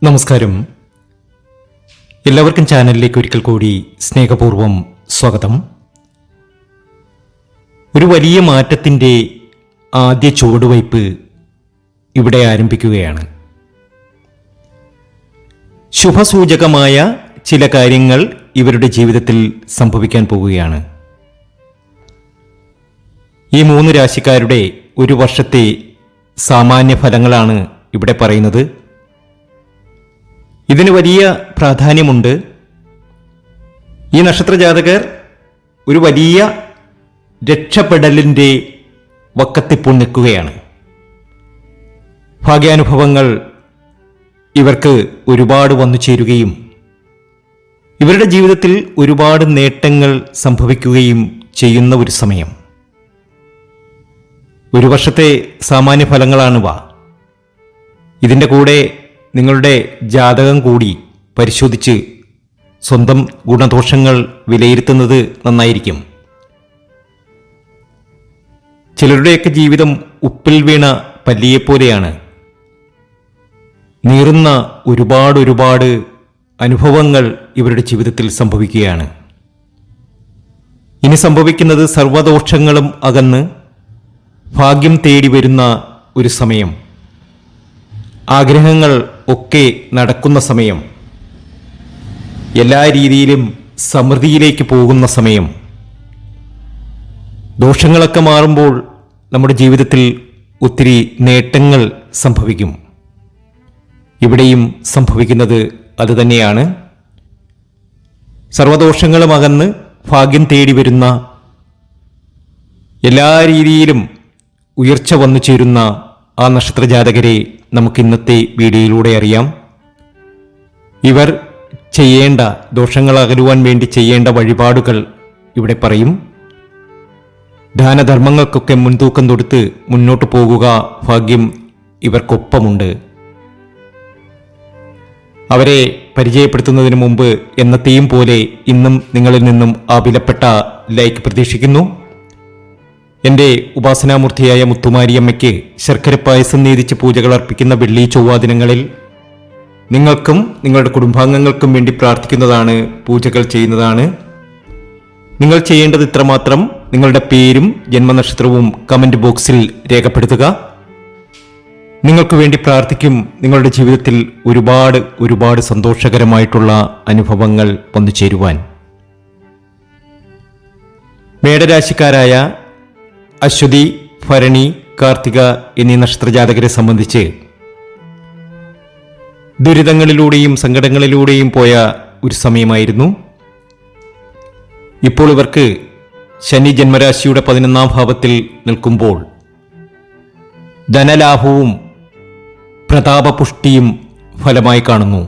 നമസ്കാരം. എല്ലാവർക്കും ചാനലിലേക്ക് ഒരിക്കൽ കൂടി സ്നേഹപൂർവ്വം സ്വാഗതം. ഒരു വലിയ മാറ്റത്തിൻ്റെ ആദ്യ ചുവടുവയ്പ് ഇവിടെ ആരംഭിക്കുകയാണ്. ശുഭസൂചകമായ ചില കാര്യങ്ങൾ ഇവരുടെ ജീവിതത്തിൽ സംഭവിക്കാൻ പോവുകയാണ്. ഈ 3 രാശിക്കാരുടെ ഒരു വർഷത്തെ സാമാന്യ ഫലങ്ങളാണ് ഇവിടെ പറയുന്നത്. ഇതിന് വലിയ പ്രാധാന്യമുണ്ട്. ഈ നക്ഷത്രജാതകർ ഒരു വലിയ രക്ഷപ്പെടലിൻ്റെ വക്കത്തിപ്പോൾ നിൽക്കുകയാണ്. ഭാഗ്യാനുഭവങ്ങൾ ഇവർക്ക് ഒരുപാട് വന്നു ചേരുകയും ഇവരുടെ ജീവിതത്തിൽ ഒരുപാട് നേട്ടങ്ങൾ സംഭവിക്കുകയും ചെയ്യുന്ന ഒരു സമയം. ഒരു വർഷത്തെ സാമാന്യ ഫലങ്ങളാണിവ. ഇതിൻ്റെ കൂടെ നിങ്ങളുടെ ജാതകം കൂടി പരിശോധിച്ച് സ്വന്തം ഗുണദോഷങ്ങൾ വിലയിരുത്തുന്നത് നന്നായിരിക്കും. ചിലരുടെയൊക്കെ ജീവിതം ഉപ്പിൽ വീണ പല്ലിയെപ്പോലെയാണ്. നീറുന്ന ഒരുപാട് അനുഭവങ്ങൾ ഇവരുടെ ജീവിതത്തിൽ സംഭവിക്കുകയാണ്. ഇനി സംഭവിക്കുന്നത് സർവ്വദോഷങ്ങളും അകന്ന് ഭാഗ്യം തേടി വരുന്ന ഒരു സമയം. ആഗ്രഹങ്ങൾ ഒക്കെ നടക്കുന്ന സമയം. എല്ലാ രീതിയിലും സമൃദ്ധിയിലേക്ക് പോകുന്ന സമയം. ദോഷങ്ങളൊക്കെ മാറുമ്പോൾ നമ്മുടെ ജീവിതത്തിൽ ഒത്തിരി നേട്ടങ്ങൾ സംഭവിക്കും. ഇവിടെയും സംഭവിക്കുന്നത് അതുതന്നെയാണ്. സർവദോഷങ്ങളും അകന്ന് ഭാഗ്യം തേടി വരുന്ന, എല്ലാ രീതിയിലും ഉയർച്ച വന്നു ചേരുന്ന ആ നക്ഷത്രജാതകരെ നമുക്ക് ഇന്നത്തെ വീഡിയോയിലൂടെ അറിയാം. ഇവർ ചെയ്യേണ്ട, ദോഷങ്ങൾ അകലുവാൻ വേണ്ടി ചെയ്യേണ്ട വഴിപാടുകൾ ഇവിടെ പറയും. ദാനധർമ്മങ്ങൾക്കൊക്കെ മുൻതൂക്കം കൊടുത്ത് മുന്നോട്ട് പോകുക. ഭാഗ്യം ഇവർക്കൊപ്പമുണ്ട്. അവരെ പരിചയപ്പെടുത്തുന്നതിന് മുമ്പ് എന്നത്തെയും പോലെ ഇന്നും നിങ്ങളിൽ നിന്നും ആ വിലപ്പെട്ട ലൈക്ക് പ്രതീക്ഷിക്കുന്നു. എൻ്റെ ഉപാസനാമൂർത്തിയായ മുത്തുമാരിയമ്മയ്ക്ക് ശർക്കര പായസം നേദിച്ച് പൂജകൾ അർപ്പിക്കുന്ന വെള്ളി ചൊവ്വ ദിനങ്ങളിൽ നിങ്ങൾക്കും നിങ്ങളുടെ കുടുംബാംഗങ്ങൾക്കും വേണ്ടി പ്രാർത്ഥിക്കുന്നതാണ്, പൂജകൾ ചെയ്യുന്നതാണ്. നിങ്ങൾ ചെയ്യേണ്ടത് ഇത്രമാത്രം: നിങ്ങളുടെ പേരും ജന്മനക്ഷത്രവും കമന്റ് ബോക്സിൽ രേഖപ്പെടുത്തുക. നിങ്ങൾക്ക് വേണ്ടി പ്രാർത്ഥിക്കും. നിങ്ങളുടെ ജീവിതത്തിൽ ഒരുപാട് സന്തോഷകരമായിട്ടുള്ള അനുഭവങ്ങൾ വന്നു ചേരുവാൻ. മേടരാശിക്കാരായ അശ്വതി, ഭരണി, കാർത്തിക എന്നീ നക്ഷത്രജാതകരെ സംബന്ധിച്ച് ദുരിതങ്ങളിലൂടെയും സങ്കടങ്ങളിലൂടെയും പോയ ഒരു സമയമായിരുന്നു. ഇപ്പോൾ ഇവർക്ക് ശനി ജന്മരാശിയുടെ 11ാം ഭാവത്തിൽ നിൽക്കുമ്പോൾ ധനലാഭവും പ്രതാപപുഷ്ടിയും ഫലമായി കാണുന്നു.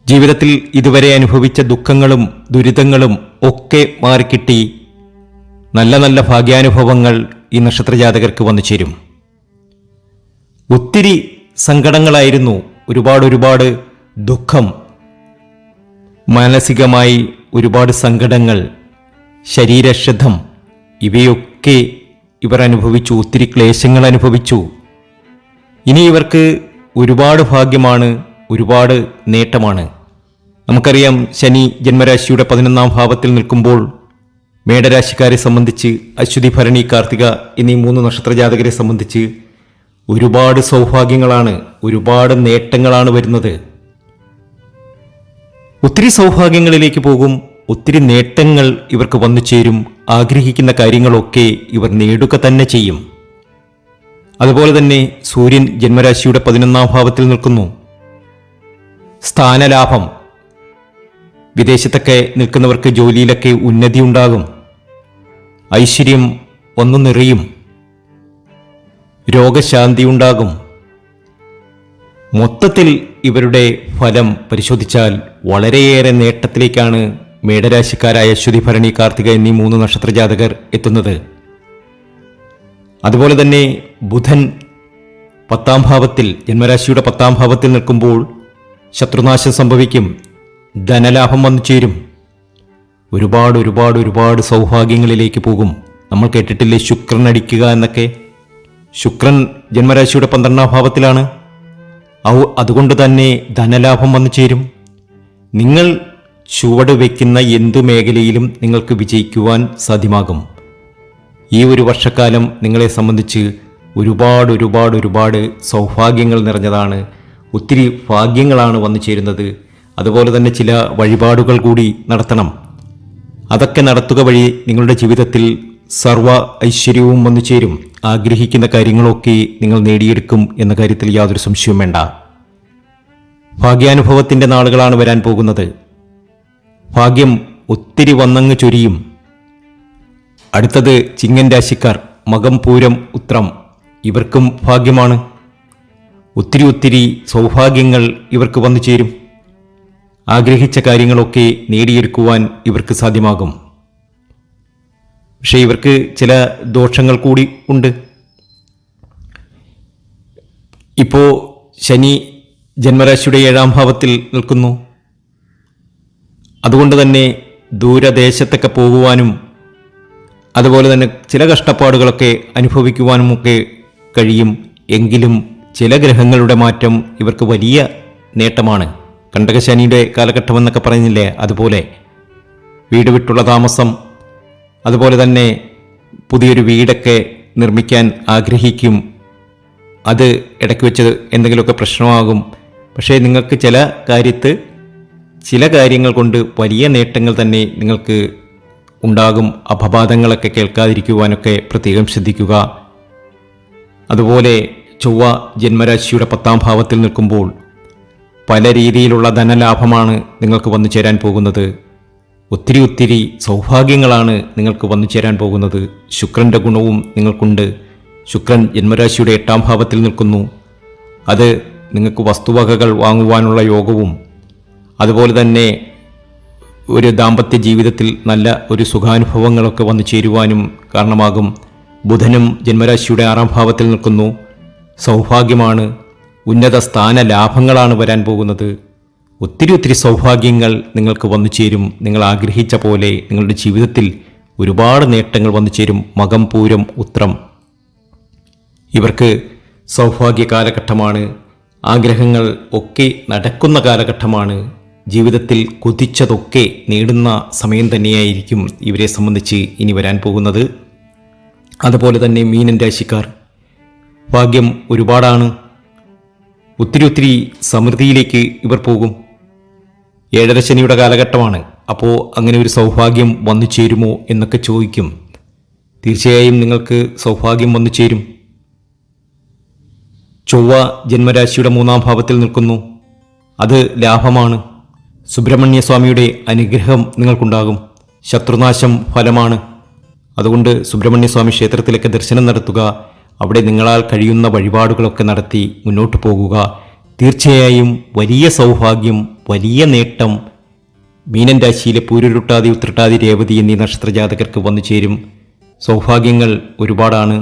ജീവിതത്തിൽ ഇതുവരെ അനുഭവിച്ച ദുഃഖങ്ങളും ദുരിതങ്ങളും ഒക്കെ മാറിക്കിട്ടി നല്ല ഭാഗ്യാനുഭവങ്ങൾ ഈ നക്ഷത്രജാതകർക്ക് വന്നു ചേരും. ഒത്തിരി സങ്കടങ്ങളായിരുന്നു, ഒരുപാട് ദുഃഖം, മാനസികമായി ഒരുപാട് സങ്കടങ്ങൾ, ശരീരക്ഷതം, ഇവയൊക്കെ ഇവർ അനുഭവിച്ചു. ഒത്തിരി ക്ലേശങ്ങൾ അനുഭവിച്ചു. ഇനി ഇവർക്ക് ഒരുപാട് ഭാഗ്യമാണ്, ഒരുപാട് നേട്ടമാണ്. നമുക്കറിയാം, ശനി ജന്മരാശിയുടെ 11ാം ഭാവത്തിൽ നിൽക്കുമ്പോൾ മേടരാശിക്കാരെ സംബന്ധിച്ച്, അശ്വതി, ഭരണി, കാർത്തിക എന്നീ 3 നക്ഷത്രജാതകരെ സംബന്ധിച്ച് ഒരുപാട് സൗഭാഗ്യങ്ങളാണ്, ഒരുപാട് നേട്ടങ്ങളാണ് വരുന്നത്. ഒത്തിരി സൗഭാഗ്യങ്ങളിലേക്ക് പോകും. ഒത്തിരി നേട്ടങ്ങൾ ഇവർക്ക് വന്നു ചേരും. ആഗ്രഹിക്കുന്ന കാര്യങ്ങളൊക്കെ ഇവർ നേടുക തന്നെ ചെയ്യും. അതുപോലെ തന്നെ സൂര്യൻ ജന്മരാശിയുടെ 11ാം ഭാവത്തിൽ നിൽക്കുന്നു. സ്ഥാനലാഭം. വിദേശത്തൊക്കെ നിൽക്കുന്നവർക്ക് ജോലിയിലൊക്കെ ഉന്നതി ഉണ്ടാകും. ഐശ്വര്യം വന്നു നിറയും. രോഗശാന്തി ഉണ്ടാകും. മൊത്തത്തിൽ ഇവരുടെ ഫലം പരിശോധിച്ചാൽ വളരെയേറെ നേട്ടത്തിലേക്കാണ് മേടരാശിക്കാരായ അശ്വതി, ഭരണി, കാർത്തിക എന്നീ 3 നക്ഷത്രജാതകർ എത്തുന്നത്. അതുപോലെ തന്നെ ബുധൻ 10ാം ഭാവത്തിൽ, ജന്മരാശിയുടെ 10ാം ഭാവത്തിൽ നിൽക്കുമ്പോൾ ശത്രുനാശം സംഭവിക്കും. ധനലാഭം വന്നു ചേരും. ഒരുപാട് സൗഭാഗ്യങ്ങളിലേക്ക് പോകും. നമ്മൾ കേട്ടിട്ടില്ലേ ശുക്രൻ അടിക്കുക എന്നൊക്കെ? ശുക്രൻ ജന്മരാശിയുടെ 12ാം ഭാവത്തിലാണ്. അതുകൊണ്ട് തന്നെ ധനലാഭം വന്നു ചേരും. നിങ്ങൾ ചുവട് വയ്ക്കുന്ന എന്തു മേഖലയിലും നിങ്ങൾക്ക് വിജയിക്കുവാൻ സാധ്യമാകും. ഈ ഒരു വർഷക്കാലം നിങ്ങളെ സംബന്ധിച്ച് ഒരുപാട് സൗഭാഗ്യങ്ങൾ നിറഞ്ഞതാണ്. ഒത്തിരി ഭാഗ്യങ്ങളാണ് വന്നു ചേരുന്നത്. അതുപോലെ തന്നെ ചില വഴിപാടുകൾ കൂടി നടത്തണം. അതൊക്കെ നടത്തുക വഴി നിങ്ങളുടെ ജീവിതത്തിൽ സർവ്വ ഐശ്വര്യവും വന്നു ചേരും. ആഗ്രഹിക്കുന്ന കാര്യങ്ങളൊക്കെ നിങ്ങൾ നേടിയെടുക്കും എന്ന കാര്യത്തിൽ യാതൊരു സംശയവും വേണ്ട. ഭാഗ്യാനുഭവത്തിൻ്റെ നാളുകളാണ് വരാൻ പോകുന്നത്. ഭാഗ്യം ഒത്തിരി വന്നങ്ങ് ചൊരിയും. അടുത്തത് ചിങ്ങൻ രാശിക്കാർ, മകം പൂരം ഉത്രം. ഇവർക്കും ഭാഗ്യമാണ്. ഒത്തിരി സൗഭാഗ്യങ്ങൾ ഇവർക്ക് വന്നു ചേരും. ആഗ്രഹിച്ച കാര്യങ്ങളൊക്കെ നേടിയെടുക്കുവാൻ ഇവർക്ക് സാധ്യമാകും. പക്ഷേ ഇവർക്ക് ചില ദോഷങ്ങൾ കൂടി ഉണ്ട്. ഇപ്പോൾ ശനി ജന്മരാശിയുടെ 7-ാം ഭാവത്തിൽ നിൽക്കുന്നു. അതുകൊണ്ട് തന്നെ ദൂരദേശത്തൊക്കെ പോകുവാനും അതുപോലെ തന്നെ ചില കഷ്ടപ്പാടുകളൊക്കെ അനുഭവിക്കുവാനുമൊക്കെ കഴിയും. എങ്കിലും ചില ഗ്രഹങ്ങളുടെ മാറ്റം ഇവർക്ക് വലിയ നേട്ടമാണ്. കണ്ടകശനിയുടെ കാലഘട്ടമെന്നൊക്കെ പറയുന്നില്ലേ, അതുപോലെ വീട് വിട്ടുള്ള താമസം, അതുപോലെ തന്നെ പുതിയൊരു വീടൊക്കെ നിർമ്മിക്കാൻ ആഗ്രഹിക്കും. അത് ഇടയ്ക്ക് വെച്ച് എന്തെങ്കിലുമൊക്കെ പ്രശ്നമാകും. പക്ഷേ നിങ്ങൾക്ക് ചില കാര്യങ്ങൾ കൊണ്ട് വലിയ നേട്ടങ്ങൾ തന്നെ നിങ്ങൾക്ക് ഉണ്ടാകും. അപവാദങ്ങളൊക്കെ കേൾക്കാതിരിക്കുവാനൊക്കെ പ്രത്യേകം ശ്രദ്ധിക്കുക. അതുപോലെ ചൊവ്വ ജന്മരാശിയുടെ 10-ാം ഭാവത്തിൽ നിൽക്കുമ്പോൾ പല രീതിയിലുള്ള ധനലാഭമാണ് നിങ്ങൾക്ക് വന്നു ചേരാൻ പോകുന്നത്. ഒത്തിരി സൗഭാഗ്യങ്ങളാണ് നിങ്ങൾക്ക് വന്നു ചേരാൻ പോകുന്നത്. ശുക്രൻ്റെ ഗുണവും നിങ്ങൾക്കുണ്ട്. ശുക്രൻ ജന്മരാശിയുടെ 8-ാം ഭാവത്തിൽ നിൽക്കുന്നു. അത് നിങ്ങൾക്ക് വസ്തുവകകൾ വാങ്ങുവാനുള്ള യോഗവും അതുപോലെ തന്നെ ഒരു ദാമ്പത്യ ജീവിതത്തിൽ നല്ല ഒരു സുഖാനുഭവങ്ങളൊക്കെ വന്നു ചേരുവാനും കാരണമാകും. ബുധനും ജന്മരാശിയുടെ 6-ാം ഭാവത്തിൽ നിൽക്കുന്നു. സൗഭാഗ്യമാണ്. ഉന്നത സ്ഥാന ലാഭങ്ങളാണ് വരാൻ പോകുന്നത്. ഒത്തിരി സൗഭാഗ്യങ്ങൾ നിങ്ങൾക്ക് വന്നു ചേരും. നിങ്ങൾ ആഗ്രഹിച്ച പോലെ നിങ്ങളുടെ ജീവിതത്തിൽ ഒരുപാട് നേട്ടങ്ങൾ വന്നു ചേരും. മകം പൂരം ഉത്രം ഇവർക്ക് സൗഭാഗ്യ കാലഘട്ടമാണ്. ആഗ്രഹങ്ങൾ ഒക്കെ നടക്കുന്ന കാലഘട്ടമാണ്. ജീവിതത്തിൽ കൊതിച്ചതൊക്കെ നേടുന്ന സമയം തന്നെയായിരിക്കും ഇവരെ സംബന്ധിച്ച് ഇനി വരാൻ പോകുന്നത്. അതുപോലെ തന്നെ മീനൻ രാശിക്കാർ, ഭാഗ്യം ഒരുപാടാണ്. ഒത്തിരി സമൃദ്ധിയിലേക്ക് ഇവർ പോകും. 7ര ശനിയുടെ കാലഘട്ടമാണ്. അപ്പോൾ അങ്ങനെ ഒരു സൗഭാഗ്യം വന്നു ചേരുമോ എന്നൊക്കെ ചോദിക്കും. തീർച്ചയായും നിങ്ങൾക്ക് സൗഭാഗ്യം വന്നു ചേരും. ചൊവ്വ ജന്മരാശിയുടെ 3-ാം ഭാവത്തിൽ നിൽക്കുന്നു. അത് ലാഭമാണ്. സുബ്രഹ്മണ്യ സ്വാമിയുടെ അനുഗ്രഹം നിങ്ങൾക്കുണ്ടാകും. ശത്രുനാശം ഫലമാണ്. അതുകൊണ്ട് സുബ്രഹ്മണ്യ സ്വാമി ക്ഷേത്രത്തിലേക്ക് ദർശനം നടത്തുക. അവിടെ നിങ്ങളാൽ കഴിയുന്ന വഴിപാടുകളൊക്കെ നടത്തി മുന്നോട്ട് പോകുക. തീർച്ചയായും വലിയ സൗഭാഗ്യം, വലിയ നേട്ടം മീനൻ രാശിയിലെ പൂരുരുട്ടാതി, ഉത്രട്ടാതി, രേവതി എന്നീ നക്ഷത്രജാതകർക്ക് വന്നു ചേരും. സൗഭാഗ്യങ്ങൾ ഒരുപാടാണ്.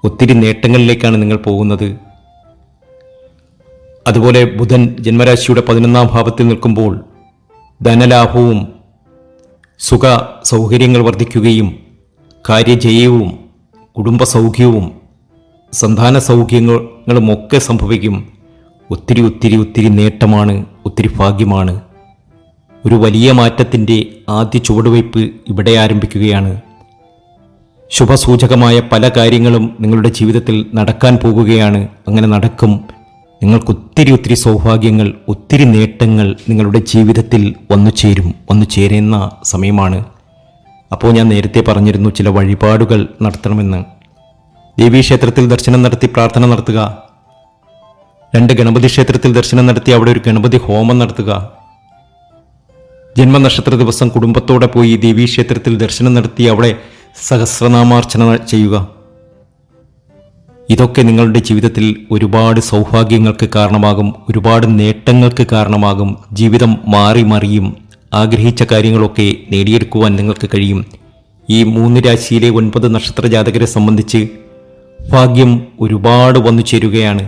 ഒത്തിരി നേട്ടങ്ങളിലേക്കാണ് നിങ്ങൾ പോകുന്നത്. അതുപോലെ ബുധൻ ജന്മരാശിയുടെ 11-ാം ഭാവത്തിൽ നിൽക്കുമ്പോൾ ധനലാഭവും സുഖ സൗകര്യങ്ങൾ വർദ്ധിക്കുകയും കാര്യജയവും കുടുംബസൗഖ്യവും സന്താന സൗഖ്യങ്ങളുമൊക്കെ സംഭവിക്കും. ഒത്തിരി നേട്ടമാണ്. ഒത്തിരി ഭാഗ്യമാണ്. ഒരു വലിയ മാറ്റത്തിൻ്റെ ആദ്യ ചുവടുവയ്പ് ഇവിടെ ആരംഭിക്കുകയാണ്. ശുഭസൂചകമായ പല കാര്യങ്ങളും നിങ്ങളുടെ ജീവിതത്തിൽ നടക്കാൻ പോകുകയാണ്. അങ്ങനെ നടക്കും. നിങ്ങൾക്ക് ഒത്തിരി സൗഭാഗ്യങ്ങൾ, ഒത്തിരി നേട്ടങ്ങൾ നിങ്ങളുടെ ജീവിതത്തിൽ വന്നു ചേരുന്ന സമയമാണ്. അപ്പോൾ ഞാൻ നേരത്തെ പറഞ്ഞിരുന്നു ചില വഴിപാടുകൾ നടത്തണമെന്ന്. ദേവീക്ഷേത്രത്തിൽ ദർശനം നടത്തി പ്രാർത്ഥന നടത്തുക. 2 ഗണപതി ക്ഷേത്രത്തിൽ ദർശനം നടത്തി അവിടെ ഒരു ഗണപതി ഹോമം നടത്തുക. ജന്മനക്ഷത്ര ദിവസം കുടുംബത്തോടെ പോയി ദേവീക്ഷേത്രത്തിൽ ദർശനം നടത്തി അവിടെ സഹസ്രനാമാർച്ചന ചെയ്യുക. ഇതൊക്കെ നിങ്ങളുടെ ജീവിതത്തിൽ ഒരുപാട് സൗഭാഗ്യങ്ങൾക്ക് കാരണമാകും. ഒരുപാട് നേട്ടങ്ങൾക്ക് കാരണമാകും. ജീവിതം മാറി മറിയും. ആഗ്രഹിച്ച കാര്യങ്ങളൊക്കെ നേടിയെടുക്കുവാൻ നിങ്ങൾക്ക് കഴിയും. ഈ 3 രാശിയിലെ 9 നക്ഷത്ര ജാതകരെ സംബന്ധിച്ച് ഭാഗ്യം ഒരുപാട് വന്നു ചേരുകയാണ്.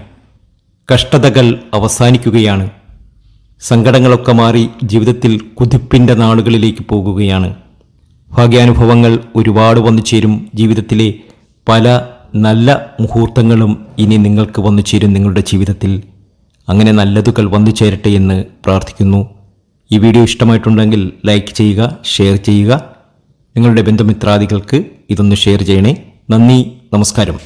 കഷ്ടതകൾ അവസാനിക്കുകയാണ്. സങ്കടങ്ങളൊക്കെ മാറി ജീവിതത്തിൽ കുതിപ്പിൻ്റെ നാളുകളിലേക്ക് പോകുകയാണ്. ഭാഗ്യാനുഭവങ്ങൾ ഒരുപാട് വന്നു ചേരും. ജീവിതത്തിലെ പല നല്ല മുഹൂർത്തങ്ങളും ഇനി നിങ്ങൾക്ക് വന്നു ചേരും. നിങ്ങളുടെ ജീവിതത്തിൽ അങ്ങനെ നല്ലതുകൾ വന്നു ചേരട്ടെ എന്ന് പ്രാർത്ഥിക്കുന്നു. ഈ വീഡിയോ ഇഷ്ടമായിട്ടുണ്ടെങ്കിൽ ലൈക്ക് ചെയ്യുക, ഷെയർ ചെയ്യുക. നിങ്ങളുടെ ബന്ധുമിത്രാദികൾക്ക് ഇതൊന്ന് ഷെയർ ചെയ്യണേ. നന്ദി, നമസ്കാരം.